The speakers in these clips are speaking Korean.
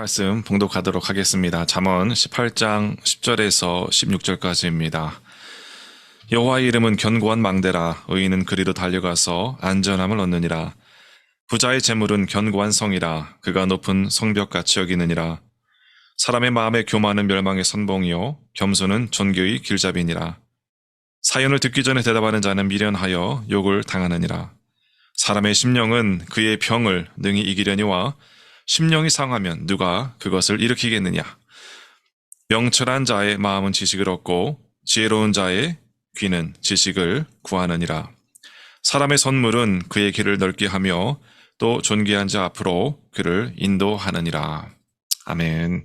말씀 봉독하도록 하겠습니다. 잠언 18장 10절에서 16절까지입니다. 여호와의 이름은 견고한 망대라. 의인은 그리로 달려가서 안전함을 얻느니라. 부자의 재물은 견고한 성이라. 그가 높은 성벽같이 여기느니라. 사람의 마음에 교만은 멸망의 선봉이요 겸손은 존귀의 길잡이니라. 사연을 듣기 전에 대답하는 자는 미련하여 욕을 당하느니라. 사람의 심령은 그의 병을 능히 이기려니와 심령이 상하면 누가 그것을 일으키겠느냐. 명철한 자의 마음은 지식을 얻고 지혜로운 자의 귀는 지식을 구하느니라. 사람의 선물은 그의 길을 넓게 하며 또 존귀한 자 앞으로 그를 인도하느니라. 아멘.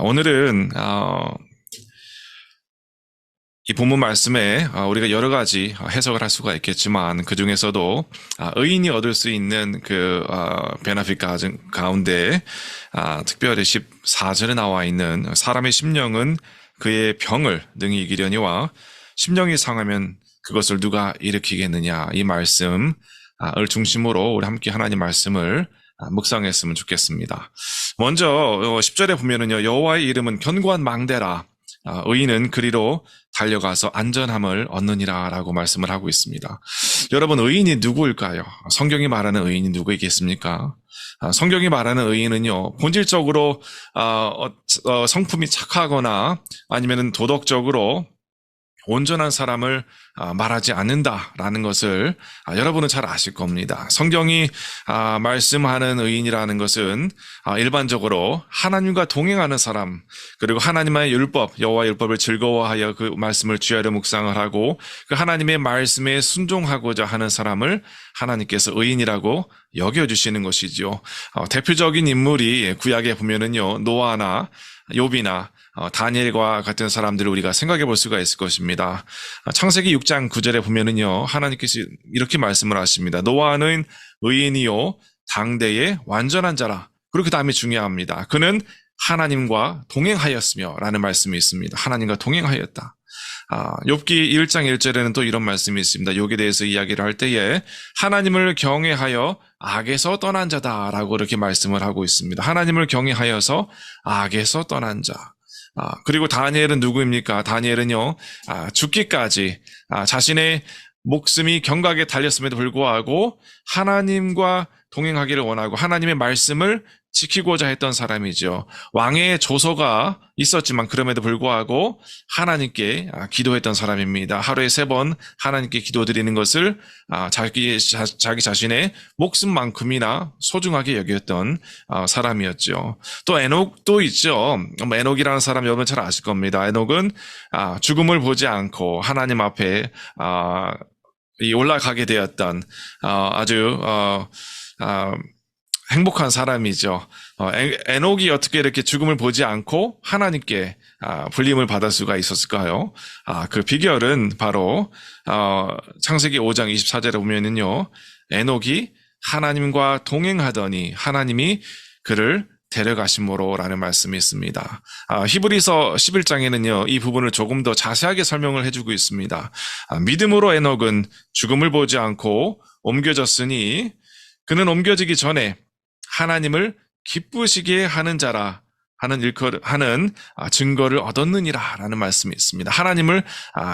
오늘은 이 본문 말씀에 우리가 여러 가지 해석을 할 수가 있겠지만 그 중에서도 의인이 얻을 수 있는 그 베네핏 가운데 특별히 14절에 나와 있는 사람의 심령은 그의 병을 능히 이기려니와 심령이 상하면 그것을 누가 일으키겠느냐, 이 말씀을 중심으로 우리 함께 하나님 말씀을 묵상했으면 좋겠습니다. 먼저 10절에 보면은요, 여호와의 이름은 견고한 망대라. 의인은 그리로 달려가서 안전함을 얻느니라 라고 말씀을 하고 있습니다. 여러분, 의인이 누구일까요? 성경이 말하는 의인이 누구이겠습니까? 성경이 말하는 의인은요, 본질적으로 성품이 착하거나 아니면 도덕적으로 온전한 사람을 말하지 않는다라는 것을 여러분은 잘 아실 겁니다. 성경이 말씀하는 의인이라는 것은 일반적으로 하나님과 동행하는 사람, 그리고 하나님의 율법, 여호와의 율법을 즐거워하여 그 말씀을 주야로 묵상을 하고 그 하나님의 말씀에 순종하고자 하는 사람을 하나님께서 의인이라고 여겨주시는 것이죠. 대표적인 인물이 구약에 보면은요, 노아나 욥이나 다니엘과 같은 사람들을 우리가 생각해 볼 수가 있을 것입니다. 창세기 6장 9절에 보면은요, 하나님께서 이렇게 말씀을 하십니다. 노아는 의인이요 당대의 완전한 자라. 그리고 그 다음에 중요합니다. 그는 하나님과 동행하였으며 라는 말씀이 있습니다. 하나님과 동행하였다. 욥기 1장 1절에는 또 이런 말씀이 있습니다. 욥에 대해서 이야기를 할 때에 하나님을 경외하여 악에서 떠난 자다라고 이렇게 말씀을 하고 있습니다. 하나님을 경외하여서 악에서 떠난 자. 그리고 다니엘은 누구입니까? 다니엘은요, 죽기까지 자신의 목숨이 경각에 달렸음에도 불구하고 하나님과 동행하기를 원하고 하나님의 말씀을 지키고자 했던 사람이죠. 왕의 조서가 있었지만 그럼에도 불구하고 하나님께 기도했던 사람입니다. 하루에 3번 하나님께 기도드리는 것을 자기 자신의 목숨만큼이나 소중하게 여겼던 사람이었죠. 또 에녹도 있죠. 에녹이라는 사람 여러분 잘 아실 겁니다. 에녹은 죽음을 보지 않고 하나님 앞에 올라가게 되었던 아주 행복한 사람이죠. 에녹이 어떻게 이렇게 죽음을 보지 않고 하나님께 불림을 받을 수가 있었을까요? 그 비결은 바로 창세기 5장 24절에 보면은요, 에녹이 하나님과 동행하더니 하나님이 그를 데려가심으로 라는 말씀이 있습니다. 히브리서 11장에는요, 이 부분을 조금 더 자세하게 설명을 해주고 있습니다. 믿음으로 에녹은 죽음을 보지 않고 옮겨졌으니 그는 옮겨지기 전에 하나님을 기쁘시게 하는 자라 하는 증거를 얻었느니라 라는 말씀이 있습니다. 하나님을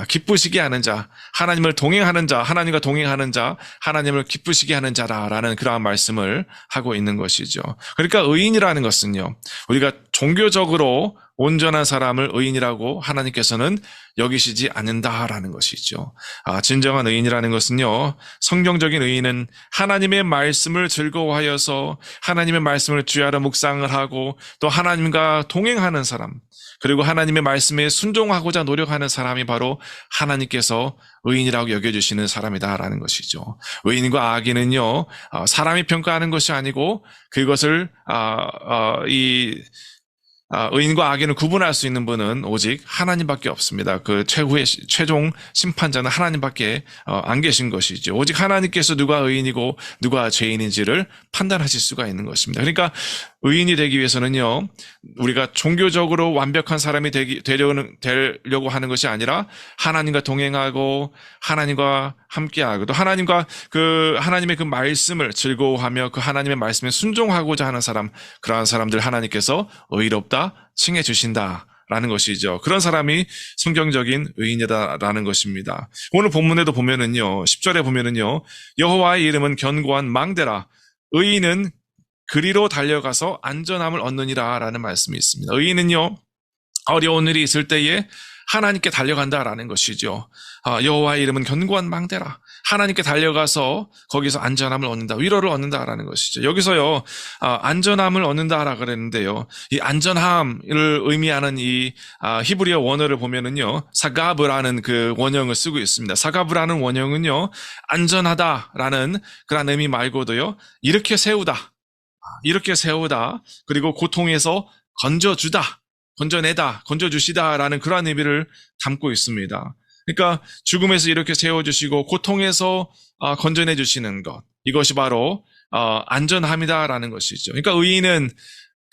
기쁘시게 하는 자, 하나님을 동행하는 자, 하나님과 동행하는 자, 하나님을 기쁘시게 하는 자라라는 그러한 말씀을 하고 있는 것이죠. 그러니까 의인이라는 것은요, 우리가 종교적으로 온전한 사람을 의인이라고 하나님께서는 여기시지 않는다라는 것이죠. 진정한 의인이라는 것은요, 성경적인 의인은 하나님의 말씀을 즐거워하여서 하나님의 말씀을 주야로 묵상을 하고 또 하나님과 동행하는 사람, 그리고 하나님의 말씀에 순종하고자 노력하는 사람이 바로 하나님께서 의인이라고 여겨주시는 사람이다라는 것이죠. 의인과 악인은요, 사람이 평가하는 것이 아니고 그것을 의인과 악인을 구분할 수 있는 분은 오직 하나님밖에 없습니다. 그 최종 심판자는 하나님밖에 안 계신 것이죠. 오직 하나님께서 누가 의인이고 누가 죄인인지를 판단하실 수가 있는 것입니다. 그러니까 의인이 되기 위해서는요, 우리가 종교적으로 완벽한 사람이 되려고 하는 것이 아니라 하나님과 동행하고 하나님과 함께하고 또 하나님의 그 말씀을 즐거워하며 그 하나님의 말씀에 순종하고자 하는 사람, 그러한 사람들 하나님께서 의롭다 칭해 주신다. 라는 것이죠. 그런 사람이 성경적인 의인이다라는 것입니다. 오늘 본문에도 보면은요, 10절에 보면은요, 여호와의 이름은 견고한 망대라. 의인은 그리로 달려가서 안전함을 얻느니라 라는 말씀이 있습니다. 의인은요, 어려운 일이 있을 때에 하나님께 달려간다라는 것이죠. 여호와의 이름은 견고한 망대라. 하나님께 달려가서 거기서 안전함을 얻는다, 위로를 얻는다라는 것이죠. 여기서요, 안전함을 얻는다라 그랬는데요, 이 안전함을 의미하는 이 히브리어 원어를 보면은요, 사가브라는 그 원형을 쓰고 있습니다. 사가브라는 원형은요, 안전하다라는 그런 의미 말고도요, 이렇게 세우다, 그리고 고통에서 건져내다, 건져주시다라는 그런 의미를 담고 있습니다. 그러니까 죽음에서 이렇게 세워주시고 고통에서 건져내 주시는 것, 이것이 바로 안전함이다라는 것이죠. 그러니까 의인은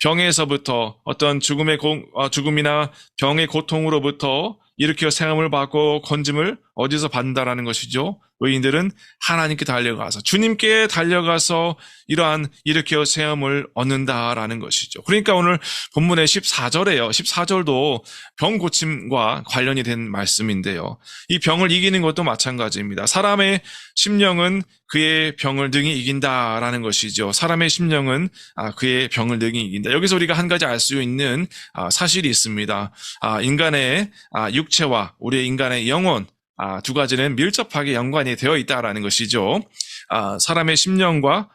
병에서부터 어떤 죽음이나 병의 고통으로부터 일으켜 생음을 받고 건짐을 어디서 받는다라는 것이죠. 의인들은 하나님께 달려가서, 주님께 달려가서 이러한 일으켜 세움을 얻는다라는 것이죠. 그러니까 오늘 본문의 14절에요. 14절도 병 고침과 관련이 된 말씀인데요. 이 병을 이기는 것도 마찬가지입니다. 사람의 심령은 그의 병을 능히 이긴다라는 것이죠. 사람의 심령은 그의 병을 능히 이긴다. 여기서 우리가 한 가지 알 수 있는 사실이 있습니다. 인간의 육체와 우리의 인간의 영혼, 두 가지는 밀접하게 연관이 되어 있다라는 것이죠. 사람의 심령과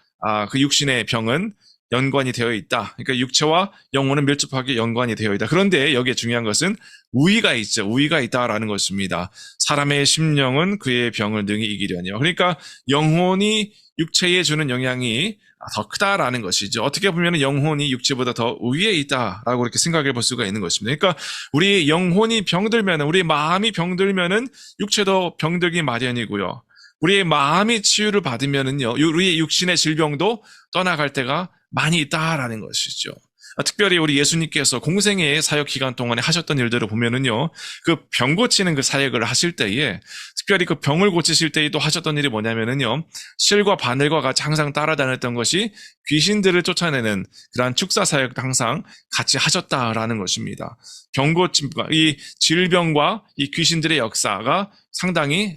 그 육신의 병은 연관이 되어 있다. 그러니까 육체와 영혼은 밀접하게 연관이 되어 있다. 그런데 여기에 중요한 것은 우위가 있죠. 우위가 있다라는 것입니다. 사람의 심령은 그의 병을 능히 이기려니요. 그러니까 영혼이 육체에 주는 영향이 더 크다라는 것이죠. 어떻게 보면 영혼이 육체보다 더 우위에 있다라고 이렇게 생각해 볼 수가 있는 것입니다. 그러니까 우리 영혼이 병들면, 우리 마음이 병들면은 육체도 병들기 마련이고요. 우리의 마음이 치유를 받으면은요, 우리의 육신의 질병도 떠나갈 때가 많이 있다라는 것이죠. 특별히 우리 예수님께서 공생의 사역 기간 동안에 하셨던 일들을 보면은요, 그 병 고치는 그 사역을 하실 때에, 특별히 그 병을 고치실 때에 또 하셨던 일이 뭐냐면은요, 실과 바늘과 같이 항상 따라다녔던 것이 귀신들을 쫓아내는 그러한 축사 사역도 항상 같이 하셨다라는 것입니다. 병 고침과 이 질병과 이 귀신들의 역사가 상당히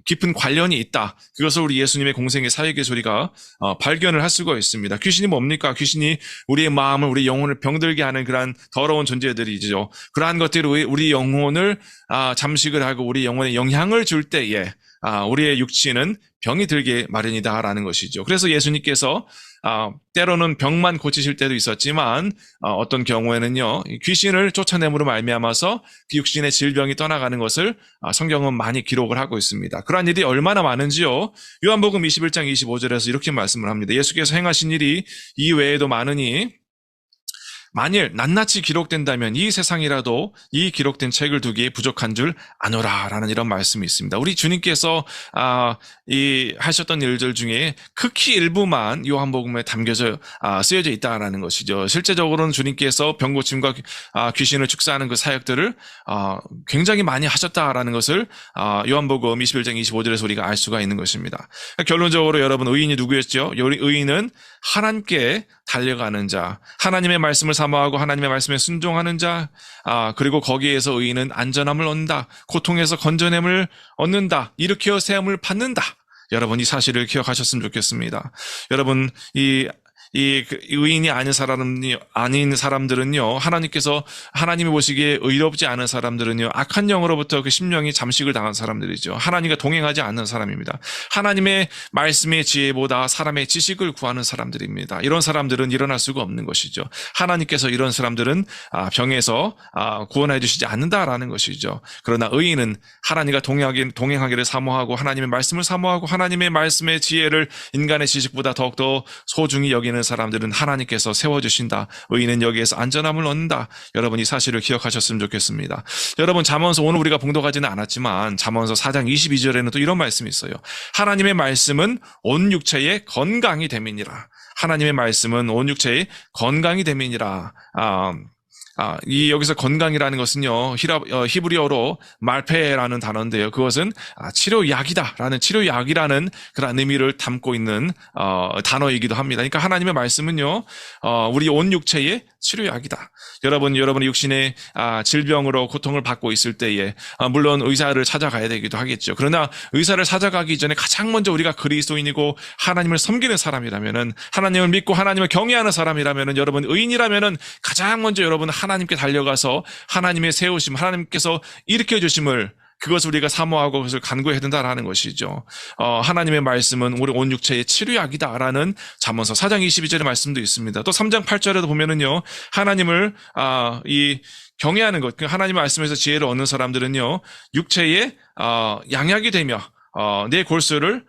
깊은 관련이 있다. 그것을 우리 예수님의 공생의 사역의 소리가 발견을 할 수가 있습니다. 귀신이 뭡니까? 귀신이 우리의 마음을, 우리 영혼을 병들게 하는 그러한 더러운 존재들이죠. 그러한 것들이 우리 영혼을 잠식을 하고 우리 영혼에 영향을 줄 때에 우리의 육신은 병이 들게 마련이다라는 것이죠. 그래서 예수님께서 때로는 병만 고치실 때도 있었지만 어떤 경우에는요, 귀신을 쫓아냄으로 말미암아서 그 육신의 질병이 떠나가는 것을 성경은 많이 기록을 하고 있습니다. 그러한 일이 얼마나 많은지요, 요한복음 21장 25절에서 이렇게 말씀을 합니다. 예수께서 행하신 일이 이 외에도 많으니 만일 낱낱이 기록된다면 이 세상이라도 이 기록된 책을 두기에 부족한 줄 아노라라는 이런 말씀이 있습니다. 우리 주님께서 이 하셨던 일들 중에 극히 일부만 요한복음에 담겨져 쓰여져 있다라는 것이죠. 실제적으로는 주님께서 병고침과 귀신을 축사하는 그 사역들을 굉장히 많이 하셨다라는 것을 요한복음 21장 25절에서 우리가 알 수가 있는 것입니다. 결론적으로 여러분, 의인이 누구였죠? 의인은 하나님께 달려가는 자, 하나님의 말씀을 사모하고 하나님의 말씀에 순종하는 자, 그리고 거기에서 의인은 안전함을 얻는다, 고통에서 건져냄을 얻는다, 일으켜 세움을 받는다. 여러분, 이 사실을 기억하셨으면 좋겠습니다. 여러분, 이 의인이 아닌 사람들은요, 하나님이 보시기에 의롭지 않은 사람들은요, 악한 영으로부터 그 심령이 잠식을 당한 사람들이죠. 하나님과 동행하지 않는 사람입니다. 하나님의 말씀의 지혜보다 사람의 지식을 구하는 사람들입니다. 이런 사람들은 일어날 수가 없는 것이죠. 하나님께서 이런 사람들은 병에서 구원해 주시지 않는다라는 것이죠. 그러나 의인은 하나님과 동행하기를 사모하고 하나님의 말씀을 사모하고 하나님의 말씀의 지혜를 인간의 지식보다 더욱더 소중히 여기는 있는 사람들은 하나님께서 세워주신다. 의인은 여기에서 안전함을 얻는다. 여러분 이 사실을 기억하셨으면 좋겠습니다. 여러분 잠언서 오늘 우리가 봉독하지는 않았지만 잠언서 4장 22절에는 또 이런 말씀이 있어요. 하나님의 말씀은 온 육체의 건강이 됨이니라. 하나님의 말씀은 온 육체의 건강이 됨이니라. 이 여기서 건강이라는 것은요, 히브리어로 말페라는 단어인데요. 그것은 치료약이다라는 치료약이라는 그런 의미를 담고 있는 단어이기도 합니다. 그러니까 하나님의 말씀은요, 우리 온 육체의 치료약이다. 여러분의 육신의 질병으로 고통을 받고 있을 때에 물론 의사를 찾아가야 되기도 하겠죠. 그러나 의사를 찾아가기 전에 가장 먼저 우리가 그리스도인이고 하나님을 섬기는 사람이라면은, 하나님을 믿고 하나님을 경외하는 사람이라면은, 여러분 의인이라면은 가장 먼저 여러분 하나님께 달려가서 하나님의 세우심, 하나님께서 일으켜 주심을, 그것을 우리가 사모하고 그것을 간구해야 된다라는 것이죠. 하나님의 말씀은 우리 온 육체의 치료약이다라는 잠언서 4장 22절의 말씀도 있습니다. 또 3장 8절에도 보면은요, 하나님을 경외하는 것, 하나님의 말씀에서 지혜를 얻는 사람들은요, 육체의 양약이 되며 내 골수를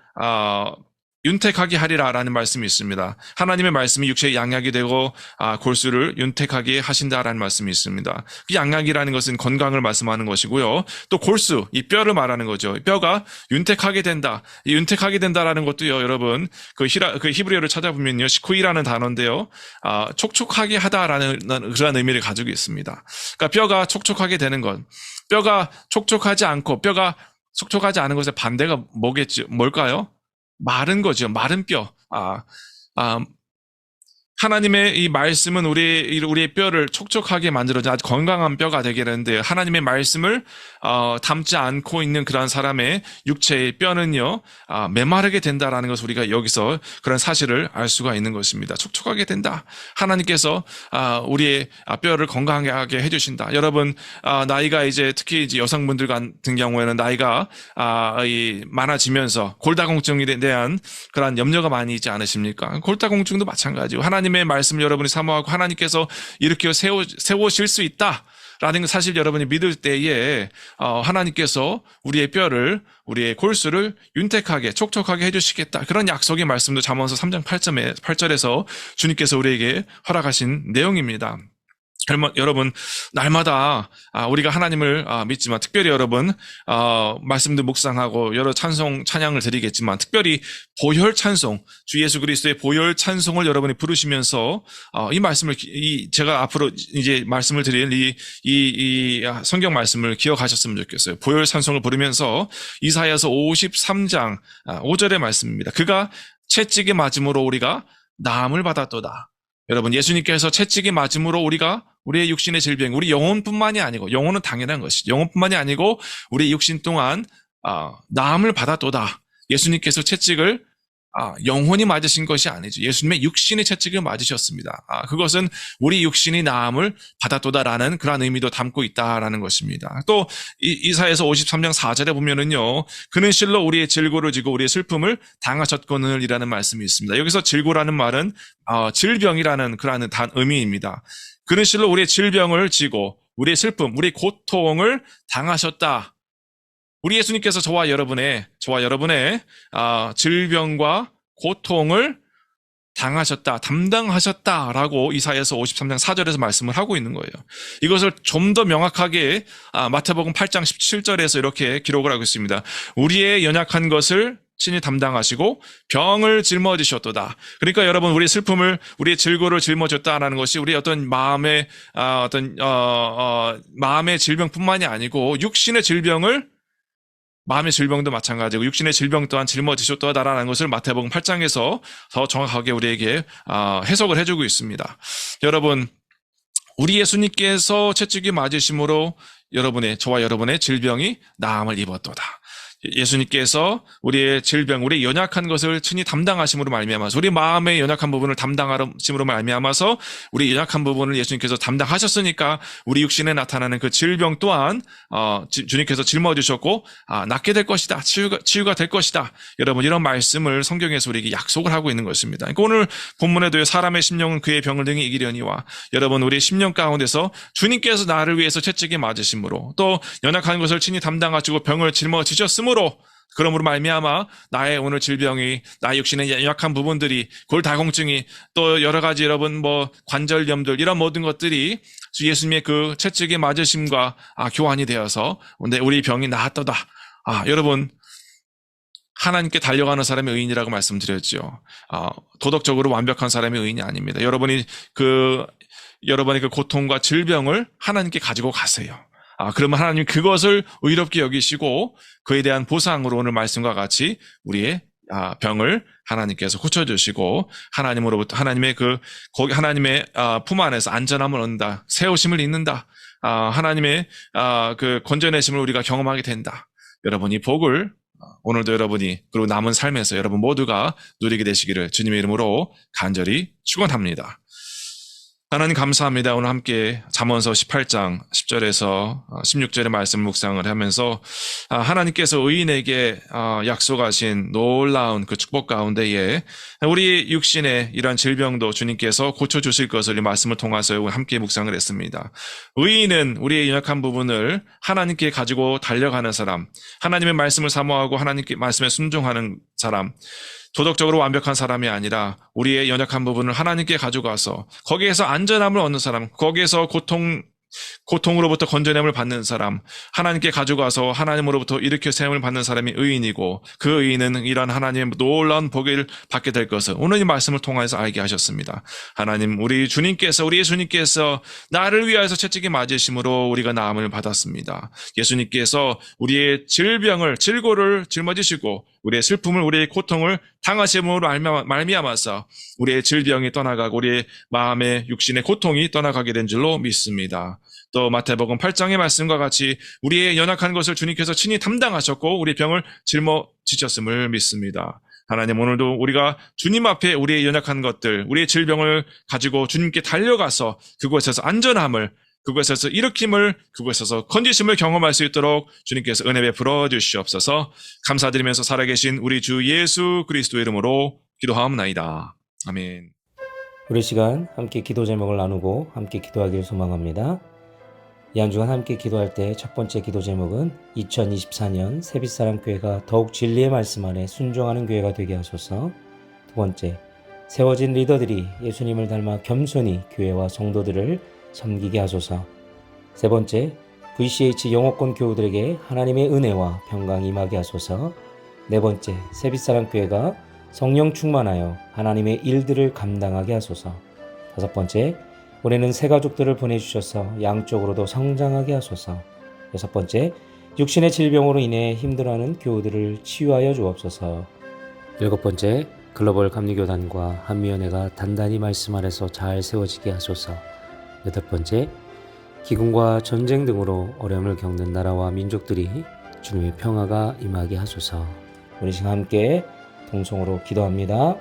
윤택하게 하리라라는 말씀이 있습니다. 하나님의 말씀이 육체의 양약이 되고 골수를 윤택하게 하신다라는 말씀이 있습니다. 그 양약이라는 것은 건강을 말씀하는 것이고요. 또 골수, 이 뼈를 말하는 거죠. 뼈가 윤택하게 된다. 이 윤택하게 된다라는 것도요, 여러분 그 히브리어를 찾아보면요, 시쿠이라는 단어인데요, 촉촉하게 하다라는 그런 의미를 가지고 있습니다. 그러니까 뼈가 촉촉하게 되는 것, 뼈가 촉촉하지 않고 뼈가 촉촉하지 않은 것의 반대가 뭘까요? 마른 거죠. 마른 뼈. 하나님의 이 말씀은 우리의 뼈를 촉촉하게 만들어서 아주 건강한 뼈가 되게 되는데, 하나님의 말씀을 담지 않고 있는 그런 사람의 육체의 뼈는요, 메마르게 된다라는 것을 우리가 여기서 그런 사실을 알 수가 있는 것입니다. 촉촉하게 된다. 하나님께서 우리의 뼈를 건강하게 해주신다. 여러분 나이가 이제 특히 이제 여성분들 같은 경우에는 나이가 많아지면서 골다공증에 대한 그런 염려가 많이 있지 않으십니까? 골다공증도 마찬가지고, 하나님의 말씀을 여러분이 사모하고 하나님께서 이렇게 세우실 수 있다라는 사실 여러분이 믿을 때에 하나님께서 우리의 뼈를, 우리의 골수를 윤택하게 촉촉하게 해주시겠다, 그런 약속의 말씀도 잠언서 3장 8절에서 주님께서 우리에게 허락하신 내용입니다. 여러분 날마다 우리가 하나님을 믿지만, 특별히 여러분 말씀도 묵상하고 여러 찬양을 드리겠지만, 특별히 보혈 찬송, 주 예수 그리스도의 보혈 찬송을 여러분이 부르시면서 이 말씀을 제가 앞으로 이제 말씀을 드릴 이 성경 말씀을 기억하셨으면 좋겠어요. 보혈 찬송을 부르면서 이사야서 53장 5절의 말씀입니다. 그가 채찍에 맞음으로 우리가 나음을 받았도다. 여러분 예수님께서 채찍에 맞음으로 우리의 육신의 질병, 우리 영혼뿐만이 아니고, 영혼은 당연한 것이죠. 영혼뿐만이 아니고 우리 육신 또한 나음을 받았도다. 예수님께서 채찍을 영혼이 맞으신 것이 아니죠. 예수님의 육신의 채찍을 맞으셨습니다. 그것은 우리 육신이 나음을 받았도다라는 그런 의미도 담고 있다라는 것입니다. 또 이사야서 53장 4절에 보면은요, 그는 실로 우리의 질고를 지고 우리의 슬픔을 당하셨거늘이라는 말씀이 있습니다. 여기서 질고라는 말은 질병이라는 그런 의미입니다. 그는 실로 우리의 질병을 지고 우리의 슬픔, 우리의 고통을 당하셨다. 우리 예수님께서 저와 여러분의 질병과 고통을 당하셨다, 담당하셨다라고 이사야서 53장 4절에서 말씀을 하고 있는 거예요. 이것을 좀 더 명확하게 마태복음 8장 17절에서 이렇게 기록을 하고 있습니다. 우리의 연약한 것을 친히 담당하시고 병을 짊어지셨도다. 그러니까 여러분, 우리의 슬픔을, 우리의 질고를 짊어졌다라는 것이 우리 어떤 마음의 마음의 질병뿐만이 아니고 육신의 질병을, 마음의 질병도 마찬가지고 육신의 질병 또한 짊어지셨다라는 것을 마태복음 8장에서 더 정확하게 우리에게 해석을 해주고 있습니다. 여러분, 우리 예수님께서 채찍이 맞으심으로 저와 여러분의 질병이 나음을 입었도다. 예수님께서 우리의 질병, 우리의 연약한 것을 친히 담당하심으로 말미암아서, 우리 마음의 연약한 부분을 담당하심으로 말미암아서, 우리 연약한 부분을 예수님께서 담당하셨으니까 우리 육신에 나타나는 그 질병 또한 주님께서 짊어지셨고 낫게 될 것이다, 치유가 될 것이다. 여러분, 이런 말씀을 성경에서 우리에게 약속을 하고 있는 것입니다. 그러니까 오늘 본문에도 사람의 심령은 그의 병을 등에 이기려니와, 여러분 우리의 심령 가운데서 주님께서 나를 위해서 채찍에 맞으심으로, 또 연약한 것을 친히 담당하시고 병을 짊어지셨으므로 그러므로 말미암아 나의 오늘 질병이, 나의 육신의 연약한 부분들이, 골다공증이, 또 여러 가지 여러분 뭐 관절염들, 이런 모든 것들이 주 예수님의 그 채찍에 맞으심과 교환이 되어서 우리 병이 나았도다. 여러분, 하나님께 달려가는 사람이 의인이라고 말씀드렸죠. 도덕적으로 완벽한 사람이 의인이 아닙니다. 여러분의 그 고통과 질병을 하나님께 가지고 가세요. 그러면 하나님 그것을 의롭게 여기시고 그에 대한 보상으로 오늘 말씀과 같이 우리의 병을 하나님께서 고쳐주시고 하나님의 품 안에서 안전함을 얻는다. 세우심을 잊는다. 하나님의 그 건져내심을 우리가 경험하게 된다. 여러분이 복을 오늘도 여러분이 그리고 남은 삶에서 여러분 모두가 누리게 되시기를 주님의 이름으로 간절히 축원합니다. 하나님 감사합니다. 오늘 함께 잠언서 18장 10절에서 16절의 말씀 묵상을 하면서 하나님께서 의인에게 약속하신 놀라운 그 축복 가운데에 우리 육신의 이러한 질병도 주님께서 고쳐주실 것을 이 말씀을 통해서 함께 묵상을 했습니다. 의인은 우리의 연약한 부분을 하나님께 가지고 달려가는 사람, 하나님의 말씀을 사모하고 하나님께 말씀에 순종하는 사람, 도덕적으로 완벽한 사람이 아니라 우리의 연약한 부분을 하나님께 가져가서 거기에서 안전함을 얻는 사람, 거기에서 고통으로부터 건져냄을 받는 사람, 하나님께 가져가서 하나님으로부터 일으켜 세움을 받는 사람이 의인이고 그 의인은 이러한 하나님의 놀라운 복을 받게 될 것을 오늘 이 말씀을 통해서 알게 하셨습니다. 하나님, 우리 예수님께서 나를 위하여서 채찍에 맞으심으로 우리가 나음을 받았습니다. 예수님께서 우리의 질고를 짊어지시고 우리의 슬픔을, 우리의 고통을 당하심으로 말미암아서 우리의 질병이 떠나가고 우리의 마음의 육신의 고통이 떠나가게 된 줄로 믿습니다. 또 마태복음 8장의 말씀과 같이 우리의 연약한 것을 주님께서 친히 담당하셨고 우리의 병을 짊어지셨음을 믿습니다. 하나님, 오늘도 우리가 주님 앞에 우리의 연약한 것들, 우리의 질병을 가지고 주님께 달려가서 그곳에서 안전함을, 그곳에서 일으킴을, 그곳에서 건지심을 경험할 수 있도록 주님께서 은혜 베풀어 주시옵소서. 감사드리면서 살아계신 우리 주 예수 그리스도의 이름으로 기도하옵나이다. 아멘. 우리 시간 함께 기도 제목을 나누고 함께 기도하기를 소망합니다. 이 한 주간 함께 기도할 때 첫 번째 기도 제목은 2024년 새빛사랑교회가 더욱 진리의 말씀 안에 순종하는 교회가 되게 하소서. 두 번째, 세워진 리더들이 예수님을 닮아 겸손히 교회와 성도들을 섬기게 하소서. 세 번째, VCH 영어권 교우들에게 하나님의 은혜와 평강이 임하게 하소서. 네 번째, 새빛사랑교회가 성령 충만하여 하나님의 일들을 감당하게 하소서. 다섯 번째, 올해는 새 가족들을 보내주셔서 양쪽으로도 성장하게 하소서. 여섯 번째, 육신의 질병으로 인해 힘들어하는 교우들을 치유하여 주옵소서. 일곱 번째, 글로벌 감리교단과 한미연회가 단단히 말씀 아래서 잘 세워지게 하소서. 여덟 번째, 기근과 전쟁 등으로 어려움을 겪는 나라와 민족들이 주님의 평화가 임하게 하소서. 우리 지금 함께 동성으로 기도합니다.